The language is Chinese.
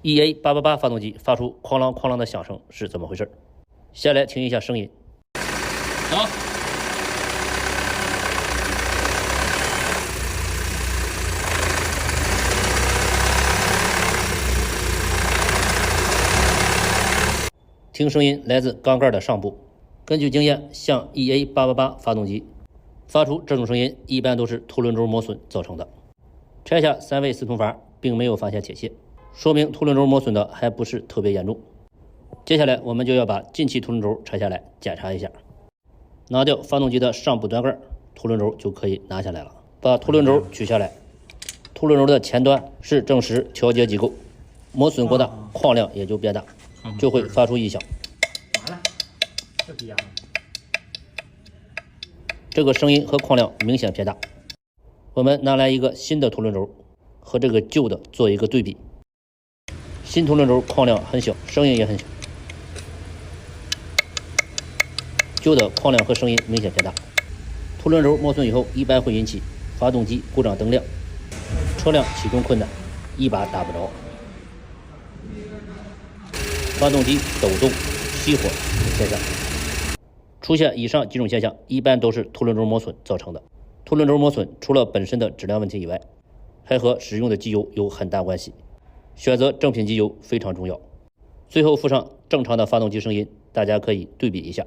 EA888发动机发出哐啷哐啷的响声是怎么回事？先来听一下声音。走。听声音来自缸盖的上部。根据经验，像 EA888发动机发出这种声音，一般都是凸轮轴磨损造成的。拆下3位四通阀，并没有发现铁屑，说明凸轮轴磨损的还不是特别严重。接下来我们就要把进气凸轮轴拆下来检查一下。拿掉发动机的上部端盖，凸轮轴就可以拿下来了。把凸轮轴取下来，凸轮轴的前端是正时调节机构，磨损过大，矿量也就变大，就会发出异响。完了，这不一样。这个声音和矿量明显偏大。我们拿来一个新的凸轮轴，和这个旧的做一个对比。新凸轮轴矿量很小，声音也很小。旧的矿量和声音明显偏大。凸轮轴磨损以后，一般会引起发动机故障灯亮，车辆启动困难，一把打不着，发动机抖动、熄火等现象。出现以上几种现象，一般都是凸轮轴磨损造成的。凸轮轴磨损除了本身的质量问题以外，还和使用的机油有很大关系。选择正品机油非常重要。最后附上正常的发动机声音，大家可以对比一下。